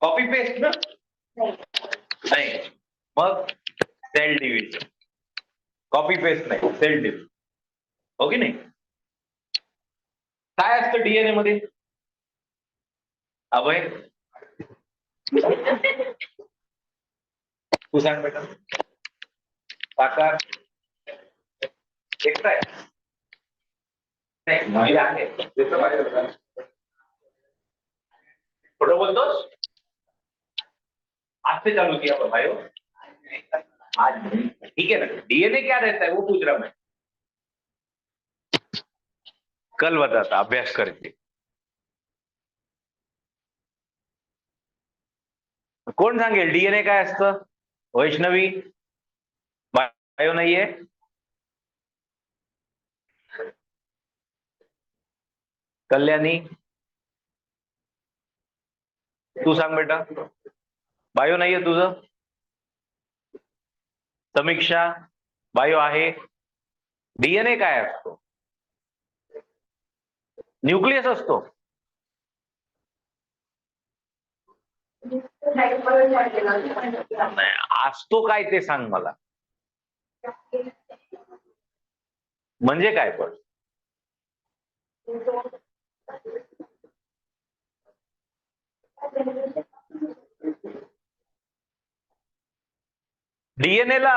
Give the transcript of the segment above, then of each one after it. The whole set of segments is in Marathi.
कॉपी पेस्ट ना नाही, मग सेल डिव्हिजन. कॉपी पेस्ट नाही, सेल डिव्हिजन. हो की नाही? काय असतं डीएनए मध्ये अभय? तू सांग बेटा. साकार एकटा आहे नाही आहे फोटो बोलतोस आज से चालू किया भाई आज ठीक है ना. डीएनए क्या रहता है वो पूछ रहा मैं. कल बताता अभ्यास करके. कोण सांगेल डीएनए काय असतं? वैष्णवी बायो नाहीये. कल्याणी तू सांग बेटा. बायो नाहीये तुझं. समीक्षा बायो आहे. डीएनए काय असतो? न्यूक्लियस असतो. नाही असतो काय ते सांग मला. म्हणजे काय पण डीएनए ला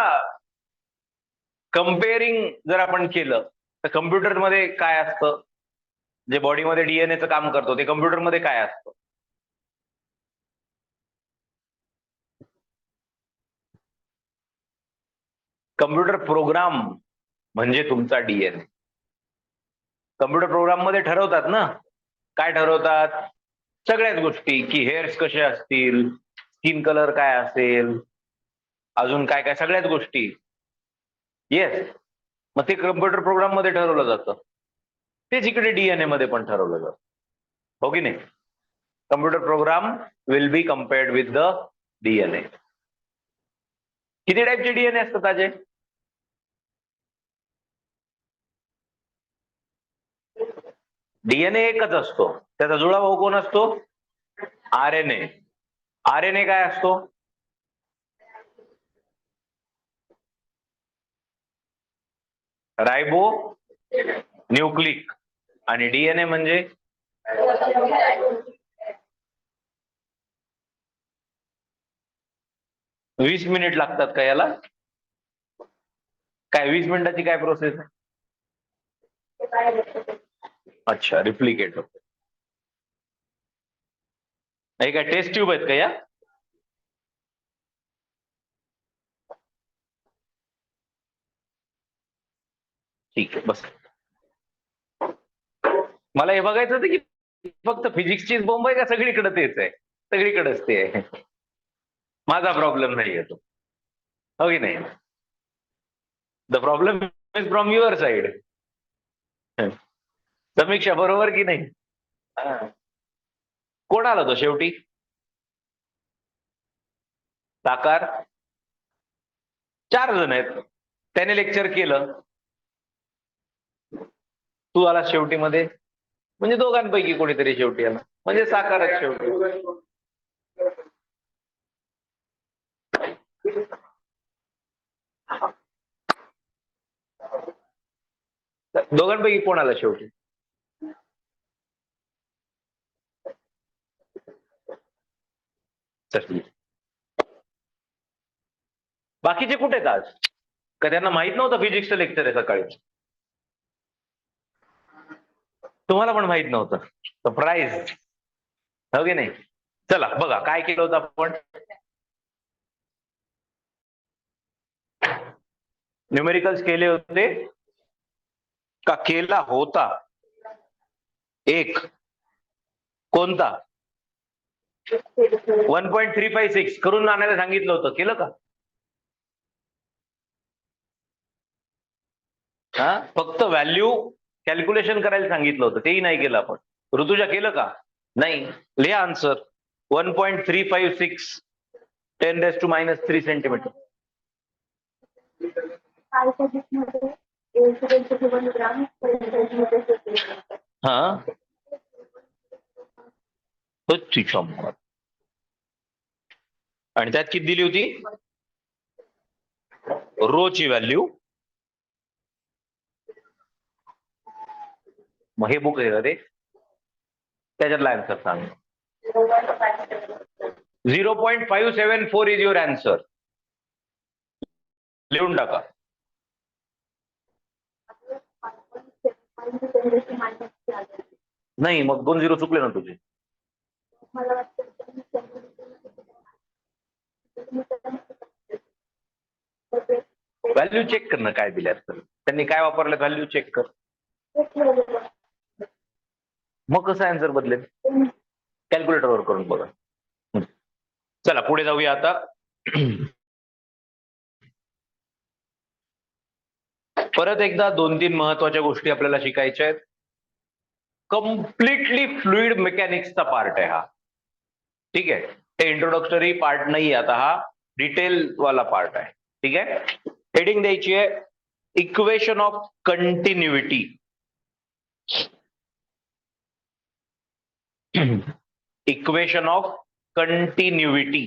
कम्पेअरिंग जर आपण केलं तर कम्प्युटरमध्ये काय असतं? जे बॉडीमध्ये डीएनएचं काम करतो ते कम्प्युटरमध्ये काय असतं? कम्प्युटर प्रोग्राम म्हणजे तुमचा डीएनए. कम्प्युटर प्रोग्राम मध्ये ठरवतात ना. काय ठरवतात? सगळ्याच गोष्टी की हेअर्स कसे असतील, स्किन कलर काय असेल, अजून काय काय सगळ्याच गोष्टी. येस. मग ते कम्प्युटर प्रोग्राम मध्ये ठरवलं जातं. तेच इकडे डीएनए मध्ये पण ठरवलं जातं. हो की नाही? Computer program will be compared with the DNA. किती टाईपचे डीएनए असतात ताजे? डीएनए एकच असतो. त्याचा जुळा भाऊ कोण असतो? आरएनए. आरएनए काय असतो? Ribo nucleic. आणि डीएनए म्हणजे 20 मिनिट लागतात का याला? काय 20 मिनिटाची काय प्रोसेस आहे? अच्छा रिप्लिकेट होते. हे काय टेस्ट ट्यूब आहेत का या? ठीक आहे बस. मला हे बघायचं होतं की फक्त फिजिक्सचीच बॉम्ब आहे का सगळीकडे तेच आहे? सगळीकडेच ते आहे. माझा प्रॉब्लेम नाही येतो. हो की नाही? The problem is from your side. Samiksha बरोबर की नाही? कोण आला तो शेवटी? साकार 4 जण आहेत. त्याने लेक्चर केलं, तू आला शेवटी मध्ये, म्हणजे दोघांपैकी कोणीतरी शेवटी आला, म्हणजे साकारच शेवटी. दोघांपैकी कोण आला शेवटी? बाकीचे कुठे आहेत आज? का त्यांना माहित नव्हतं फिजिक्सचं लेक्चर आहे सकाळी? तुम्हाला पण माहित नव्हतं? सरप्राईज. हो की नाही? चला बघा काय केलं होतं आपण. न्यूमेरिकल्स केले होते का? केला होता एक. कोणता? 1.356 करून आणायला सांगितलं होतं, केलं का? हा फक्त व्हॅल्यू कॅल्क्युलेशन करायला सांगितलं होतं, तेही नाही केलं आपण. ऋतुजा केलं का? नाही. लिहा आन्सर. 1.356 10⁻³ सेंटीमीटर. हा आणि त्यात किती दिली होती? रो ची व्हॅल्यू. मग हे बुक आहे का ते? त्याच्यातला आन्सर सांग. 0.574 इज युअर आन्सर. लिहून टाका. नाही, मग 2 0 चुकले ना तुझे. व्हॅल्यू चेक कर ना काय दिले असतं. त्यांनी काय वापरलं व्हॅल्यू चेक कर. मग कसं आन्सर बदलेल? कॅल्क्युलेटरवर करून बघा. चला पुढे जाऊया आता. परत एकदा 2-3 महत्वाच्या गोष्टी आपल्याला शिकायच्या आहेत. कम्प्लिटली फ्लुइड मेकॅनिक्सचा पार्ट आहे हा. ठीक आहे, हे इंट्रोडक्टरी पार्ट नाही, आता हा डिटेल वाला पार्ट आहे. ठीक आहे, हेडिंग द्यायची आहे इक्वेशन ऑफ कंटिन्युइटी. इक्वेशन ऑफ कंटिन्युइटी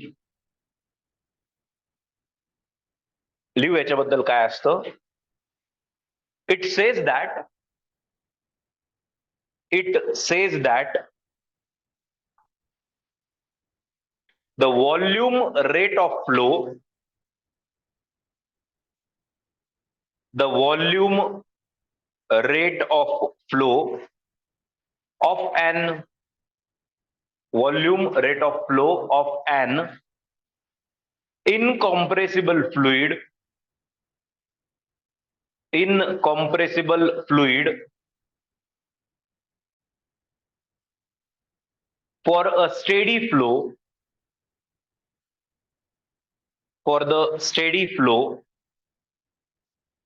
लिहू. याच्याबद्दल काय असतं? It says that the volume rate of flow of an incompressible fluid for a steady flow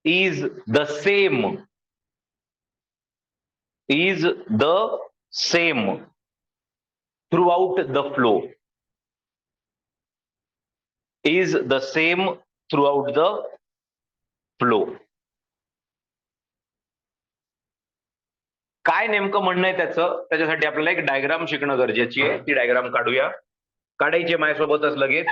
is the same throughout the flow. काय नेमकं म्हणणं आहे त्याचं? त्याच्यासाठी आपल्याला एक डायग्राम शिकणं गरजेची आहे. ती डायग्राम काढूया. काढायची माझ्यासोबतच लगेच.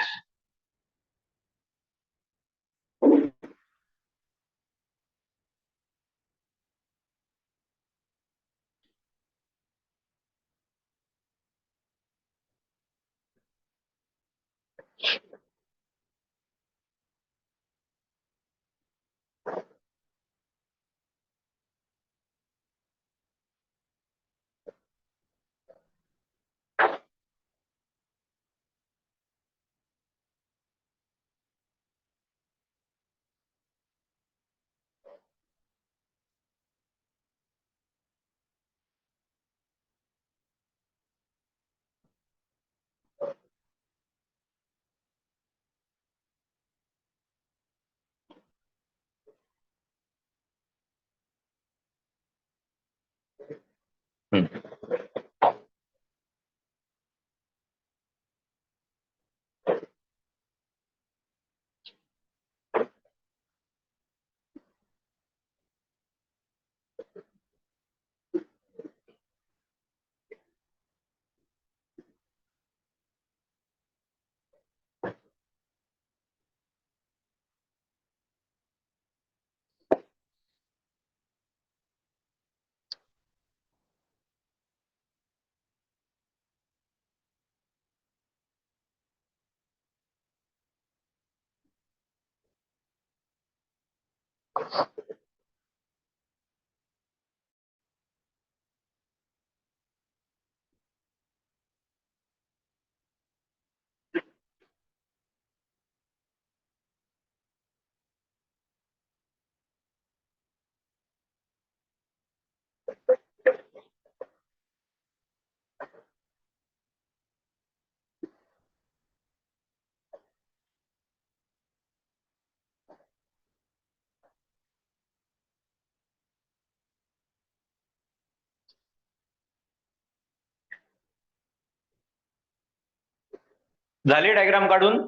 झाली डायग्राम काढून?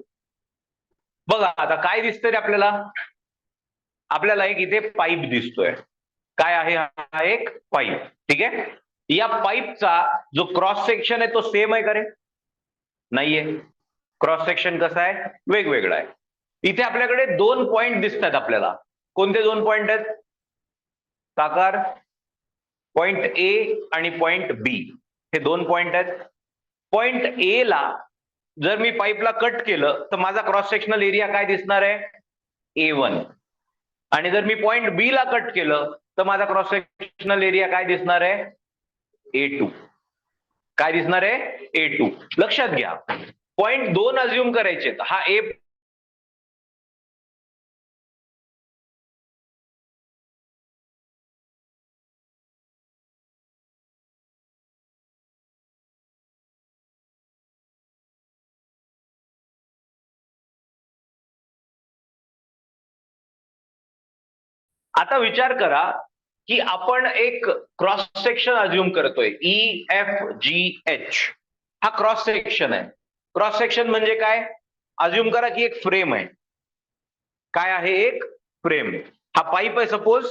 बघा आता काय दिसतंय आपल्याला. आपल्याला एक इथे पाईप दिसतोय. काय आहे हा? एक पाईप. ठीक आहे, या पाईपचा जो क्रॉस सेक्शन आहे तो सेम आहे का रे? नाहीये. क्रॉस सेक्शन कसा आहे, वेगवेगळा आहे. इथे आपल्याकडे 2 पॉइंट दिसतात आपल्याला. कोणते 2 पॉइंट आहेत साकार? पॉइंट ए आणि पॉइंट बी, हे 2 पॉइंट आहेत. पॉइंट ए ला जर मी पाईपला कट केलं तर माझा क्रॉस सेक्शनल एरिया काय दिसणार आहे, A1. आणि जर मी पॉइंट बी ला कट केलं तर माझा क्रॉस सेक्शनल एरिया काय दिसणार आहे, A2. काय दिसणार आहे, A2. लक्षात घ्या, पॉइंट 2 अज्युम करायचे. हा ए आता विचार करा की आपण एक क्रॉस सेक्शन अज्युम करतोय, EFGH. हा क्रॉस सेक्शन आहे. क्रॉस सेक्शन म्हणजे काय, अज्युम करा की एक फ्रेम आहे. काय आहे, एक फ्रेम. हा पाईप आहे सपोज,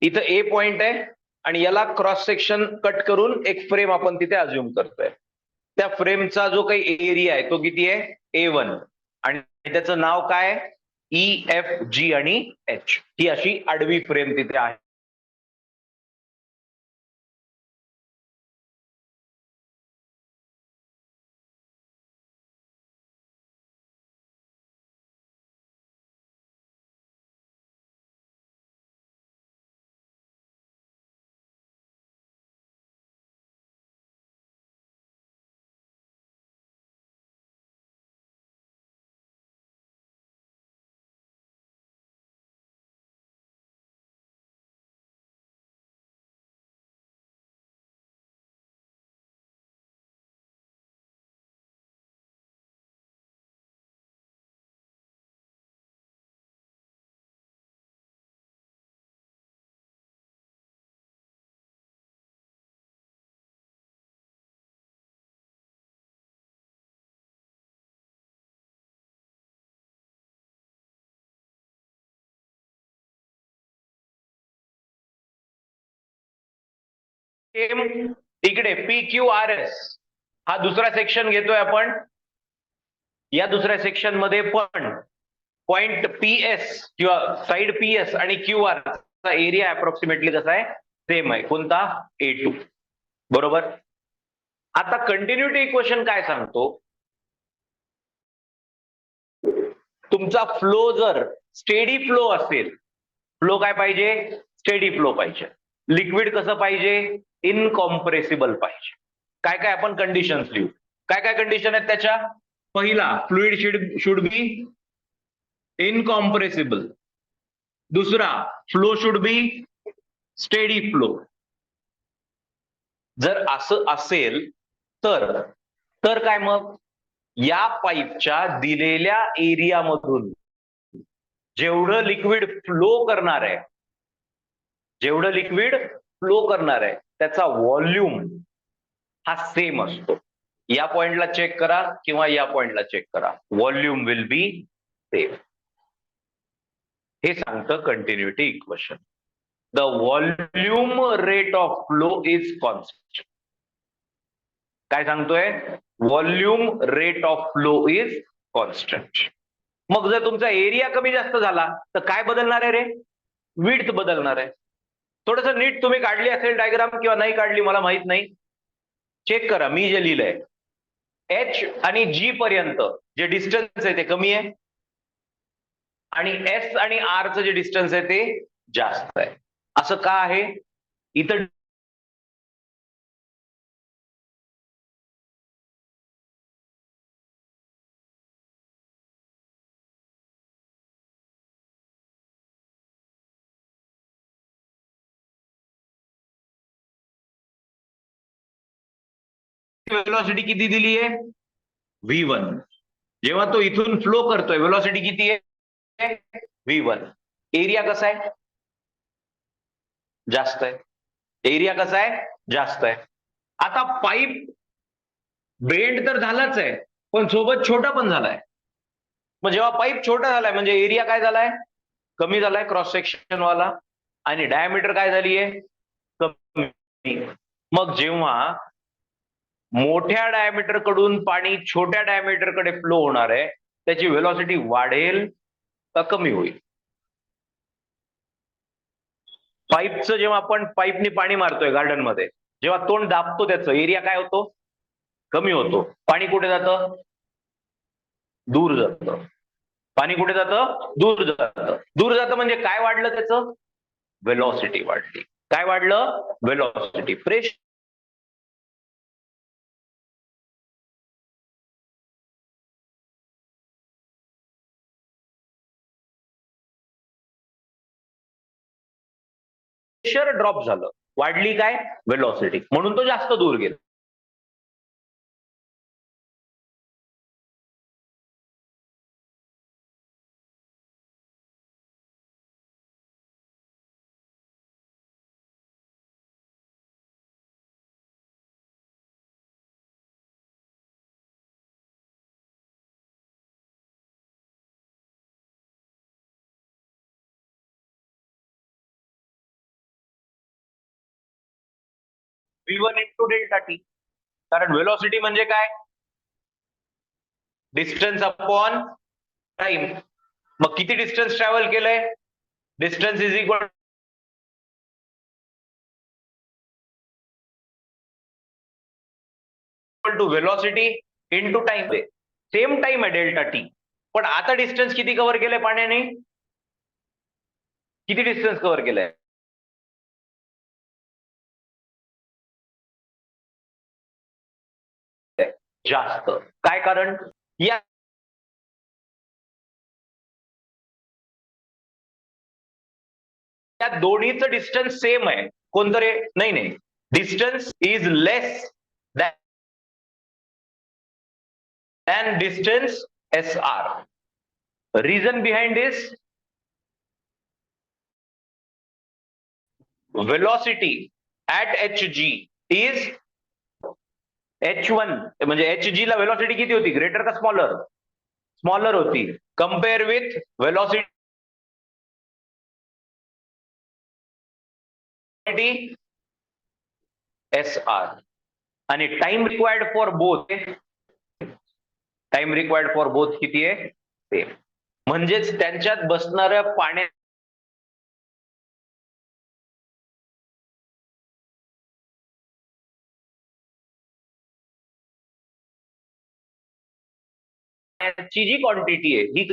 इथं ए पॉइंट आहे आणि याला क्रॉस सेक्शन कट करून एक फ्रेम आपण तिथे अज्युम करतोय. त्या फ्रेमचा जो काही एरिया आहे तो किती आहे, A1. आणि त्याचं नाव काय, EFG आणि H. ही अशी आडवी फ्रेम तिथे आहे. इकडे PQRS हा दुसरा सेक्शन घेतोय आपण. या दुसऱ्या सेक्शन मध्ये पण पॉइंट PS किंवा साइड PS आणि QR चा एरिया अप्रॉक्सिमेटली कसा आहे, सेम आहे. कोणता, A2. बरोबर. आता कंटिन्युटी इक्वेशन काय सांगतो, तुमचा फ्लो जर स्टेडी फ्लो असेल, फ्लो काय पाहिजे, स्टेडी फ्लो पाहिजे. लिक्विड कसं पाहिजे, इनकॉम्प्रेसिबल पाहिजे. काय काय आपण कंडिशन्स लिहू, काय काय कंडिशन आहेत त्याच्या. पहिला, फ्लुइड शुड बी इनकॉम्प्रेसिबल. दुसरा, flow should be steady flow. जर असं असेल तर काय मग, या पाईपच्या दिलेल्या एरियामधून जेवढं लिक्विड फ्लो करणार आहे, जेवढं लिक्विड फ्लो करणार आहे त्याचा व्हॉल्यूम हा सेम असतो. या पॉइंटला चेक करा किंवा या पॉइंटला चेक करा, व्हॉल्यूम विल बी सेम. हे सांगतं continuity equation. The volume rate of flow is constant. काय सांगतोय, volume rate of flow is constant. मग जर तुमचा एरिया कमी जास्त झाला तर काय बदलणार आहे रे, विड्थ बदलणार आहे. थोडस नीट तुम्ही काढली असेल डायग्राम किंवा नाही काढली मला माहित नाही, चेक करा. मी जे लिहिलंय, H आणि G पर्यंत जे डिस्टन्स आहे ते कमी आहे आणि S आणि R चं जे डिस्टन्स आहे ते जास्त आहे. असं का आहे, इथं वेलोसिटी किती दिली आहे, V1. जेव्हा तो इथून फ्लो करतोय वेलोसिटी किती आहे, V1. एरिया कसा आहे, जास्त आहे. एरिया कसा आहे, जास्त आहे. आता पाईप बेंड तर झालाच आहे पण सोबत छोटा पण झालाय. मग जेव्हा पाईप छोटा झालाय म्हणजे एरिया काय झालाय, कमी झालाय क्रॉस सेक्शन वाला, आणि डायमीटर काय झाली आहे, कमी. मग जेव्हा मोठ्या डायमीटर कडून पाणी छोट्या डायमीटर कडे फ्लो होणार आहे, त्याची व्हेलॉसिटी वाढेल का कमी होईल? पाईपचं जेव्हा आपण पाईपनी पाणी मारतोय गार्डन मध्ये, जेव्हा तोंड दाबतो त्याचं एरिया काय होतो? कमी होतो. पाणी कुठे जातं? दूर जातं. पाणी कुठे जातं? दूर जातं. दूर जातं म्हणजे काय वाढलं त्याचं? व्हेलॉसिटी वाढली. काय वाढलं? व्हेलॉसिटी. प्रेशर ड्रॉप झालं. वाढली काय? व्हेलॉसिटी. म्हणून तो जास्त दूर गेला. V1 into delta t. कारण व्हेलॉसिटी म्हणजे काय? Distance upon time. मग किती डिस्टन्स ट्रॅव्हल केलंय? Distance is equal to velocity into time. Same time आहे डेल्टा टी, पण आता डिस्टन्स किती कव्हर केलंय पाण्याने? किती डिस्टन्स कव्हर केलंय? जास्त. काय कारण? या दोन्हीचं डिस्टन्स सेम आहे. कोणतं रे? नाही नाही, distance is less than distance SR. Reason behind this, velocity at hg is h1. म्हणजे hg ला वेलोसिटी किती होती? ग्रेटर का स्मॉलर? स्मॉलर होती. Compare with velocity SR. आणि टाइम रिक्वायर्ड फॉर बोथ, किती आहे? सेम. म्हणजेच त्यांच्यात बसणाऱ्या पाण्याच्या जी क्वांटिटी आहे ही